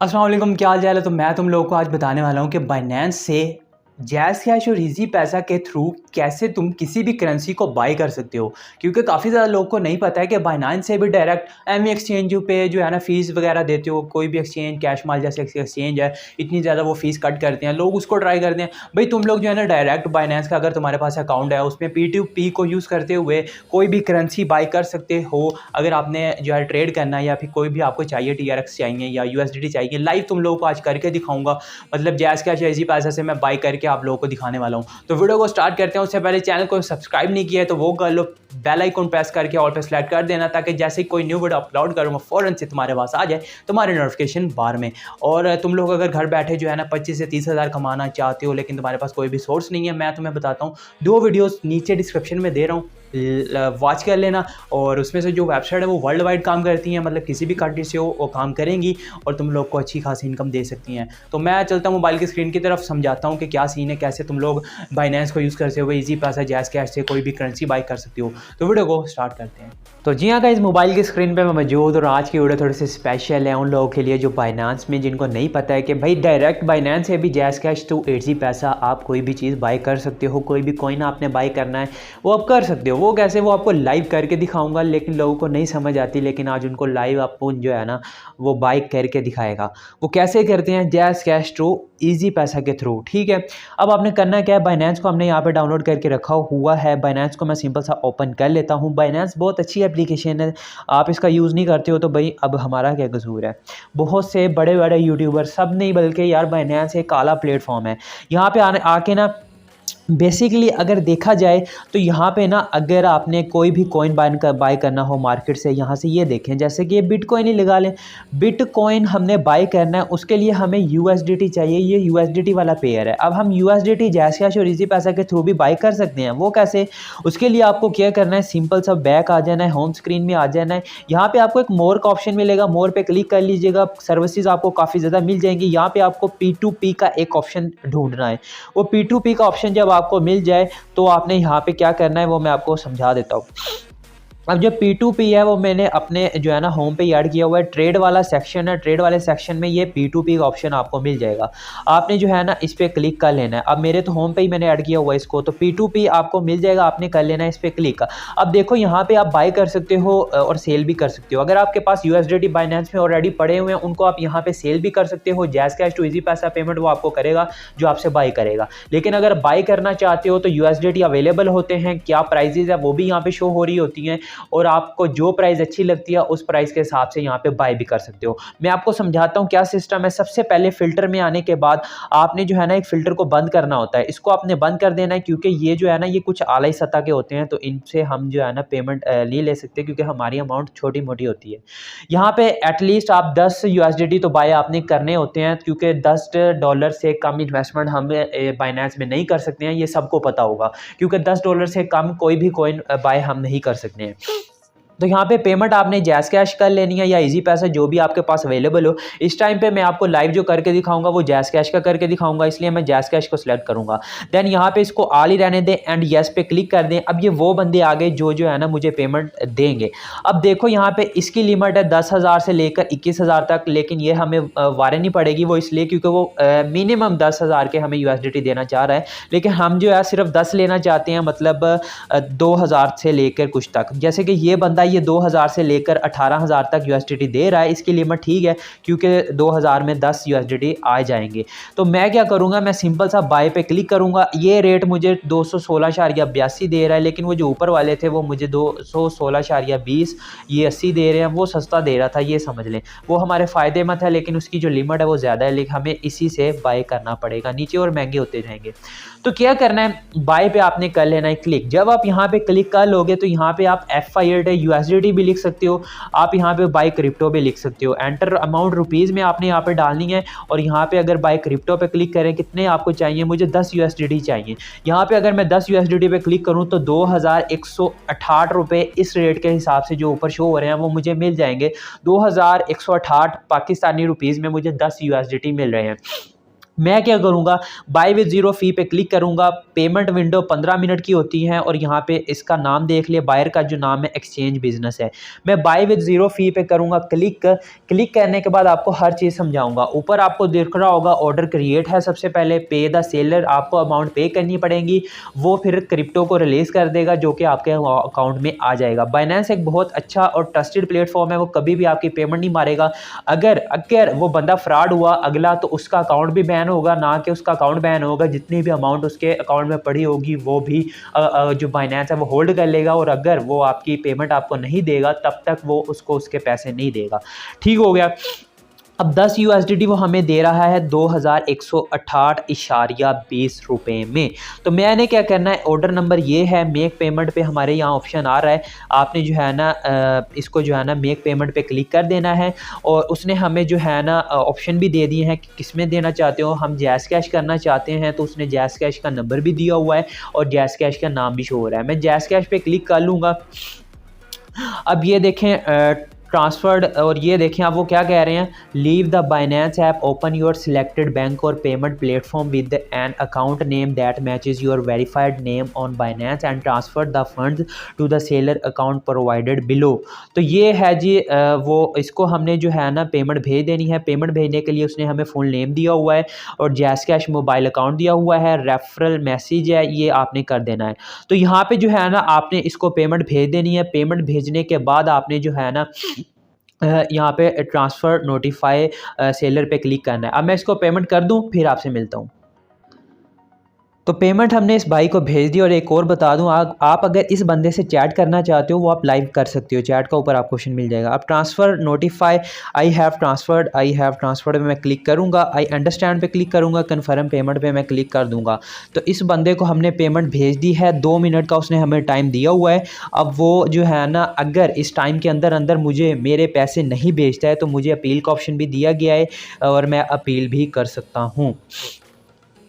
अस्सलाम वालेकुम, क्या हाल चाल है। तो मैं तुम लोगों को आज बताने वाला हूँ कि बाइनेंस से जैज़ कैश और इजी पैसा के थ्रू कैसे तुम किसी भी करेंसी को बाय कर सकते हो। क्योंकि काफ़ी ज़्यादा लोगों को नहीं पता है कि बाइनेंस से भी डायरेक्ट एमी एक्सचेंज पे जो है ना फ़ीस वगैरह देते हो। कोई भी एक्सचेंज, कैश माल जैसे एक्सचेंज है, इतनी ज़्यादा वो फ़ीस कट करते हैं, लोग उसको ट्राई करते हैं। भाई तुम लोग जो है ना डायरेक्ट बाइनेंस का अगर तुम्हारे पास अकाउंट है, उसमें P2P को यूज़ करते हुए कोई भी करेंसी बाय कर सकते हो। अगर आपने जो है ट्रेड करना है या फिर कोई भी आपको चाहिए, TRX चाहिए या USDT चाहिए, लाइव तुम लोगों को आज करके दिखाऊंगा। मतलब जैज़ कैश या इजी पैसा से मैं बाय करके आप लोगों को दिखाने वाला हूँ। तो वीडियो को स्टार्ट करते हैं। उससे पहले चैनल को सब्सक्राइब नहीं किया है तो वो कर लो, बेल आइकन प्रेस करके ऑल पे सेलेक्ट कर देना, ताकि जैसे ही कोई न्यू वीडियो अपलोड करूँगा फ़ौरन से तुम्हारे पास आ जाए, तुम्हारे नोटिफिकेशन बार में। और तुम लोग अगर घर बैठे जो है ना 25 से 30 हज़ार कमाना चाहते हो, लेकिन तुम्हारे पास कोई भी सोर्स नहीं है, मैं तुम्हें बताता हूँ। 2 वीडियोस नीचे डिस्क्रिप्शन में दे रहा हूँ, वॉच कर लेना। और उसमें से जो वेबसाइट है वो वर्ल्ड वाइड काम करती हैं, मतलब किसी भी कंट्री से हो वो काम करेंगी और तुम लोग को अच्छी खासी इनकम दे सकती हैं। तो मैं चलता हूँ मोबाइल की स्क्रीन की तरफ, समझाता हूँ कि क्या सीन है, कैसे तुम लोग बाइनेंस को यूज़ करते हुए इजी पैसा, जैज़ कैश से कोई भी करेंसी बाय कर सकते हो। तो वीडियो को स्टार्ट करते हैं। तो जी हाँ गाइस, मोबाइल की स्क्रीन पे मैं मौजूद, और आज की वीडियो थोड़ी सी स्पेशल है उन लोगों के लिए जो बाइनेंस में, जिनको नहीं पता है कि भाई डायरेक्ट बाइनेंस से भी जैज़ कैश टू इजी पैसा आप कोई भी चीज़ बाय कर सकते हो। कोई भी कॉइन आपने बाय करना है वो आप कर सकते हो। वो कैसे, वो आपको लाइव करके दिखाऊंगा, लेकिन लोगों को नहीं समझ आती, लेकिन आज उनको लाइव आपको जो है ना वो बाय करके दिखाएगा। वो कैसे करते हैं, जैज़ कैश टू इजी पैसा के थ्रू, ठीक है। अब आपने करना क्या है, बाइनेंस को हमने यहाँ पे डाउनलोड करके रखा हुआ है। बाइनेंस को मैं सिंपल सा ओपन कर लेता हूँ। बाइनेंस बहुत अच्छी एप्लीकेशन है, आप इसका यूज़ नहीं करते हो तो भाई अब हमारा क्या कसूर है। बहुत से बड़े बड़े यूट्यूबर, सब नहीं बल्कि यार बाइनेंस एक काला प्लेटफॉर्म है। यहाँ पे आने आके ना बेसिकली अगर देखा जाए तो यहाँ पे ना अगर आपने कोई भी कॉइन बाय करना हो मार्केट से, यहाँ से ये देखें जैसे कि ये बिटकॉइन ही लगा लें। बिटकॉइन हमने बाय करना है, उसके लिए हमें USDT चाहिए। ये USDT वाला पेयर है। अब हम USDT जैज़ कैश और इजी पैसा के थ्रू भी बाय कर सकते हैं। वो कैसे, उसके लिए आपको क्या करना है, सिंपल सा बैक आ जाना है, होम स्क्रीन में आ जाना है। यहाँ पे आपको एक मोर का ऑप्शन मिलेगा, मोर पे क्लिक कर लीजिएगा। सर्विसेज आपको काफ़ी ज़्यादा मिल जाएंगी। यहाँ पे आपको P2P का एक ऑप्शन ढूंढना है। वो P2P का ऑप्शन जब आपको मिल जाए तो आपने यहाँ पे क्या करना है वो मैं आपको समझा देता हूँ। अब जो P2P है वो मैंने अपने जो है ना होम पे ऐड किया हुआ है। ट्रेड वाला सेक्शन है, ट्रेड वाले सेक्शन में ये P2P का ऑप्शन आपको मिल जाएगा। आपने जो है ना इस पर क्लिक कर लेना है। अब मेरे तो होम पे ही मैंने ऐड किया हुआ है इसको, तो P2P आपको मिल जाएगा, आपने कर लेना है इस पर क्लिक। अब देखो यहाँ पे आप बाय कर सकते हो और सेल भी कर सकते हो। अगर आपके पास USDT बाइनेंस में ऑलरेडी पड़े हुए हैं, उनको आप यहाँ पे सेल भी कर सकते हो। जैज़ कैश टू इजी पैसा पेमेंट वो आपको करेगा जो आपसे बाय करेगा। लेकिन अगर बाय करना चाहते हो तो USDT अवेलेबल होते हैं, क्या प्राइजेज है वो भी यहाँ पे शो हो रही होती हैं, और आपको जो प्राइस अच्छी लगती है उस प्राइस के हिसाब से यहाँ पे बाय भी कर सकते हो। मैं आपको समझाता हूँ क्या सिस्टम है। सबसे पहले फिल्टर में आने के बाद आपने जो है ना एक फिल्टर को बंद करना होता है। इसको आपने बंद कर देना है, क्योंकि ये जो है ना ये कुछ आलाई सतह के होते हैं, तो इनसे हम जो है ना पेमेंट नहीं ले सकते, क्योंकि हमारी अमाउंट छोटी मोटी होती है। यहाँ पे एटलीस्ट आप 10 USDT तो बाय आपने करने होते हैं, क्योंकि $10 से कम इन्वेस्टमेंट हम बाइनेंस में नहीं कर सकते हैं। ये सबको पता होगा, क्योंकि $10 से कम कोई भी कॉइन बाय हम नहीं कर सकते हैं। तो यहाँ पे पेमेंट आपने जैज़ कैश कर लेनी है या इजी पैसा, जो भी आपके पास अवेलेबल हो। इस टाइम पे मैं आपको लाइव जो करके दिखाऊंगा वो जैज़ कैश का करके दिखाऊंगा, इसलिए मैं जैज़ कैश को सिलेक्ट करूंगा। देन यहाँ पे इसको ऑल ही रहने दें एंड येस पे क्लिक कर दें। अब ये वो बंदे आ गए जो है ना मुझे पेमेंट देंगे। अब देखो यहाँ पे इसकी लिमिट है 10,000 से लेकर 21,000 तक, लेकिन ये हमें वारे नहीं पड़ेगी। वो इसलिए क्योंकि वो मिनिमम 10,000 के हमें USDT देना चाह रहा है, लेकिन हम जो है सिर्फ 10 लेना चाहते हैं, मतलब 2,000 से लेकर कुछ तक। जैसे कि ये बंदा ये 2,000 से लेकर 18,000 तक USDT दे रहा है, इसकी लिमिट ठीक है, क्योंकि 2,000 में 10 USDT आ जाएंगे। तो मैं क्या करूंगा, मैं सिंपल सा बाय पे क्लिक करूंगा। ये रेट मुझे 216.82 दे रहा है, लेकिन वो जो ऊपर वाले थे वो मुझे 216.20 ये 80 दे रहे हैं। वो सस्ता दे रहा था, ये समझ लें, वो हमारे फ़ायदे मत है, लेकिन उसकी जो लिमिट है वो ज़्यादा है, लेकिन हमें इसी से बाय करना पड़ेगा। नीचे और महंगे होते जाएंगे। तो क्या करना है, बाय पे आपने कर लेना है क्लिक। जब आप यहाँ पे क्लिक कर लोगे तो यहाँ पे आप FI USDT भी लिख सकते हो, आप यहाँ पे बाय क्रिप्टो भी लिख सकते हो। एंटर अमाउंट रुपीज़ में आपने यहाँ पे डालनी है, और यहाँ पे अगर बाय क्रिप्टो पे क्लिक करें, कितने आपको चाहिए, मुझे 10 USDT चाहिए। यहाँ पे अगर मैं 10 USDT पे क्लिक करूँ तो 2,168 रुपये इस रेट के हिसाब से जो ऊपर शो हो रहे हैं वो मुझे मिल जाएंगे। 2,168 पाकिस्तानी रुपीज़ में मुझे 10 USDT मिल रहे हैं। मैं क्या करूँगा, बाय विद ज़ीरो फ़ी पे क्लिक करूँगा। पेमेंट विंडो 15 मिनट की होती है और यहाँ पे इसका नाम देख लिया, बायर का जो नाम है एक्सचेंज बिजनेस है। मैं बाय विद ज़ीरो फ़ी पे करूँगा क्लिक। क्लिक करने के बाद आपको हर चीज़ समझाऊँगा। ऊपर आपको दिख रहा होगा ऑर्डर क्रिएट है, सबसे पहले पे द सेलर, आपको अमाउंट पे करनी पड़ेगी, वो फिर क्रिप्टो को रिलीज़ कर देगा जो कि आपके अकाउंट में आ जाएगा। बाइनेंस एक बहुत अच्छा और ट्रस्टेड प्लेटफॉर्म है, वो कभी भी आपकी पेमेंट नहीं मारेगा। अगर अगर वो बंदा फ्रॉड हुआ अगला, तो उसका अकाउंट भी बैन होगा, ना कि उसका अकाउंट बैन होगा, जितनी भी अमाउंट उसके अकाउंट में पड़ी होगी वो भी जो बाइनेंस है वो होल्ड कर लेगा, और अगर वो आपकी पेमेंट आपको नहीं देगा तब तक वो उसको उसके पैसे नहीं देगा। ठीक हो गया। अब 10 यूएसडीटी वो हमें दे रहा है 2168.20 रुपये में। तो मैंने क्या करना है, ऑर्डर नंबर ये है, मेक पेमेंट पे हमारे यहाँ ऑप्शन आ रहा है, आपने जो है ना इसको जो है ना मेक पेमेंट पे क्लिक कर देना है। और उसने हमें जो है ना ऑप्शन भी दे दिए हैं कि किस में देना चाहते हो। हम जैस कैश करना चाहते हैं तो उसने जैस कैश का नंबर भी दिया हुआ है और जैस कैश का नाम भी शो हो रहा है। मैं जैस कैश पे क्लिक कर लूँगा। अब ये देखें ट्रांसफर्ड, और ये देखें अब वो क्या कह रहे हैं, leave the Binance app, open your selected bank or payment platform with an account name that matches your verified name on Binance and transfer the funds to the seller account provided below. तो ये है जी वो इसको हमने जो है ना payment भेज देनी है। पेमेंट भेजने के लिए उसने हमें फुल नेम दिया हुआ है और जैस कैश मोबाइल अकाउंट दिया हुआ है, रेफरल मैसेज है, ये आपने कर देना है। तो यहाँ पे जो है ना आपने इसको पेमेंट भेज देनी है। पेमेंट भेजने के बाद आपने जो है ना यहाँ पे ट्रांसफ़र नोटिफाई सेलर पे क्लिक करना है। अब मैं इसको पेमेंट कर दूँ, फिर आपसे मिलता हूँ। तो पेमेंट हमने इस भाई को भेज दी। और एक और बता दूं, आप अगर इस बंदे से चैट करना चाहते हो वो आप लाइव कर सकते हो, चैट का ऊपर आपको ऑप्शन मिल जाएगा। अब transfer notify I have transferred में मैं क्लिक करूंगा, आई अंडरस्टैंड पे क्लिक करूंगा, कन्फर्म पेमेंट पे मैं क्लिक कर दूंगा। तो इस बंदे को हमने पेमेंट भेज दी है, 2 मिनट का उसने हमें टाइम दिया हुआ है। अब वो जो है ना अगर इस टाइम के अंदर अंदर मुझे मेरे पैसे नहीं भेजता है तो मुझे अपील का ऑप्शन भी दिया गया है और मैं अपील भी कर सकता हूँ।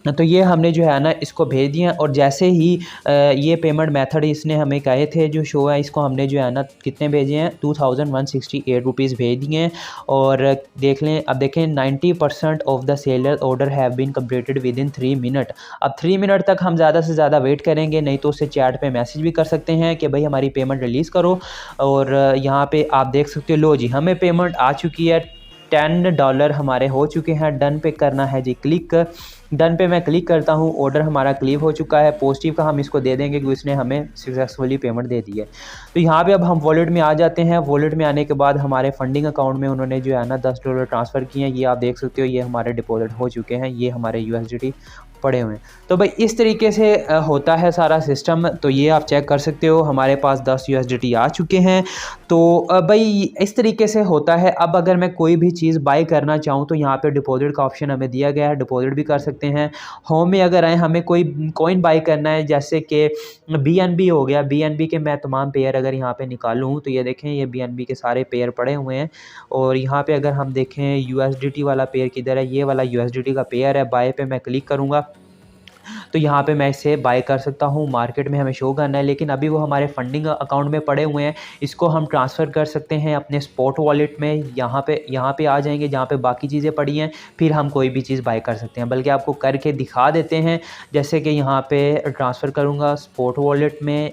तो ये हमने जो है ना इसको भेज दिया। और जैसे ही ये पेमेंट मेथड इसने हमें कहे थे जो शो है, इसको हमने जो है ना कितने भेजे हैं, 2168 रुपीज़ भेज दिए हैं। और देख लें, अब देखें 90% of the seller order have been completed within 3 minute. अब 3 मिनट तक हम ज़्यादा से ज़्यादा वेट करेंगे, नहीं तो उससे चैट पे मैसेज भी कर सकते हैं कि भाई हमारी पेमेंट रिलीज़ करो। और यहाँ पे आप देख सकते हो, लो जी हमें पेमेंट आ चुकी है, $10 हमारे हो चुके हैं। डन पे करना है जी क्लिक। डन पे मैं क्लिक करता हूँ, ऑर्डर हमारा क्लिक हो चुका है। पॉजिटिव का हम इसको दे देंगे क्योंकि उसने हमें सक्सेसफुली पेमेंट दे दी है। तो यहाँ पे अब हम वॉलेट में आ जाते हैं। वॉलेट में आने के बाद हमारे फंडिंग अकाउंट में उन्होंने जो है ना $10 ट्रांसफ़र किए हैं, ये आप देख सकते हो, ये हमारे डिपॉजिट हो चुके हैं, ये हमारे USDT पड़े हुए हैं। तो भाई इस तरीके से होता है सारा सिस्टम। तो ये आप चेक कर सकते हो, हमारे पास 10 USDT आ चुके हैं। तो भाई इस तरीके से होता है। अब अगर मैं कोई भी चीज़ बाय करना चाहूँ तो यहाँ पे डिपॉजिट का ऑप्शन हमें दिया गया है, डिपॉजिट भी कर सकते हैं। होम में अगर आए, हमें कोई कॉइन बाय करना है, जैसे कि BNB हो गया, BNB के मैं तमाम पेयर अगर यहाँ पे निकालूँ तो ये देखें, ये BNB के सारे पेयर पड़े हुए हैं। और यहाँ पे अगर हम देखें USDT वाला पेयर किधर है, ये वाला USDT का पेयर है, बाय पे मैं क्लिक करूँगा तो यहाँ पे मैं इसे बाय कर सकता हूँ। मार्केट में हमें शो करना है, लेकिन अभी वो हमारे फंडिंग अकाउंट में पड़े हुए हैं। इसको हम ट्रांसफ़र कर सकते हैं अपने स्पॉट वॉलेट में। यहाँ पे आ जाएंगे जहाँ पे बाकी चीज़ें पड़ी हैं, फिर हम कोई भी चीज़ बाय कर सकते हैं। बल्कि आपको करके दिखा देते हैं, जैसे कि यहाँ पे ट्रांसफ़र करूँगा स्पॉट वॉलेट में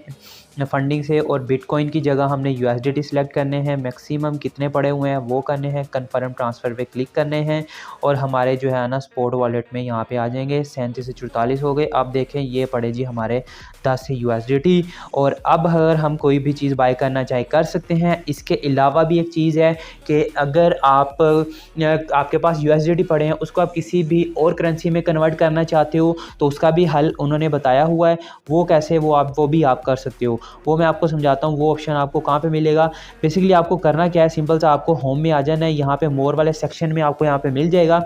फंडिंग से, और बिटकॉइन की जगह हमने USDT सिलेक्ट करने हैं, मैक्सिमम कितने पड़े हुए हैं वो करने हैं, कन्फर्म ट्रांसफ़र पे क्लिक करने हैं और हमारे जो है ना स्पॉट वॉलेट में यहाँ पे आ जाएंगे। 37 से 44 हो गए। अब देखें ये पड़े जी हमारे 10 USDT। और अब अगर हम कोई भी चीज़ बाय करना चाहे कर सकते हैं। इसके अलावा भी एक चीज़ है कि अगर आपके पास USDT पड़े हैं, उसको आप किसी भी और करेंसी में कन्वर्ट करना चाहते हो तो उसका भी हल उन्होंने बताया हुआ है। वो कैसे, वो भी आप कर सकते हो, वो मैं आपको समझाता हूँ। वो ऑप्शन आपको कहाँ पे मिलेगा। बेसिकली आपको करना क्या है, सिंपल सा आपको होम में आ जाना है। यहाँ पे मोर वाले सेक्शन में आपको यहाँ पे मिल जाएगा।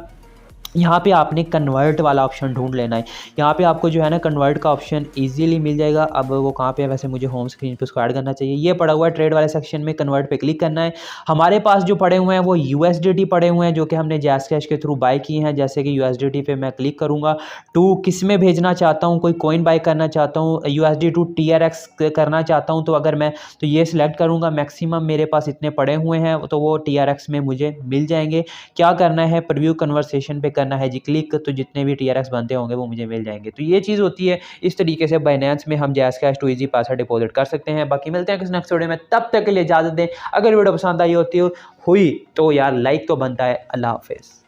यहाँ पे आपने कन्वर्ट वाला ऑप्शन ढूंढ लेना है। यहाँ पे आपको जो है ना कन्वर्ट का ऑप्शन इजीली मिल जाएगा। अब वो कहाँ पे है, वैसे मुझे होम स्क्रीन पे उसको ऐड करना चाहिए। ये पड़ा हुआ है ट्रेड वाले सेक्शन में, कन्वर्ट पे क्लिक करना है। हमारे पास जो पड़े हुए हैं वो USDT पड़े हुए हैं, जो कि हमने जैस कैश के थ्रू बाय किए हैं। जैसे कि USDT पे मैं क्लिक करूँगा, टू किस में भेजना चाहता हूँ, कोई कॉइन बाय करना चाहता हूँ, USD टू TRX करना चाहता हूँ, तो अगर मैं तो ये सिलेक्ट करूँगा। मैक्सिमम मेरे पास इतने पड़े हुए हैं तो वो TRX में मुझे मिल जाएंगे। क्या करना है, प्रीव्यू कन्वर्सेशन पे करना है जी क्लिक, तो जितने भी TRX बनते होंगे वो मुझे मिल जाएंगे। तो ये चीज़ होती है, इस तरीके से बाइनेंस में हम जैज़ कैश टू ईजी पैसा डिपॉजिट कर सकते हैं। बाकी मिलते हैं किसी नेक्स्ट वीडियो में, तब तक के लिए इजाज़त दें। अगर वीडियो पसंद आई होती हुई तो यार लाइक तो बनता है। अल्लाह हाफिज़।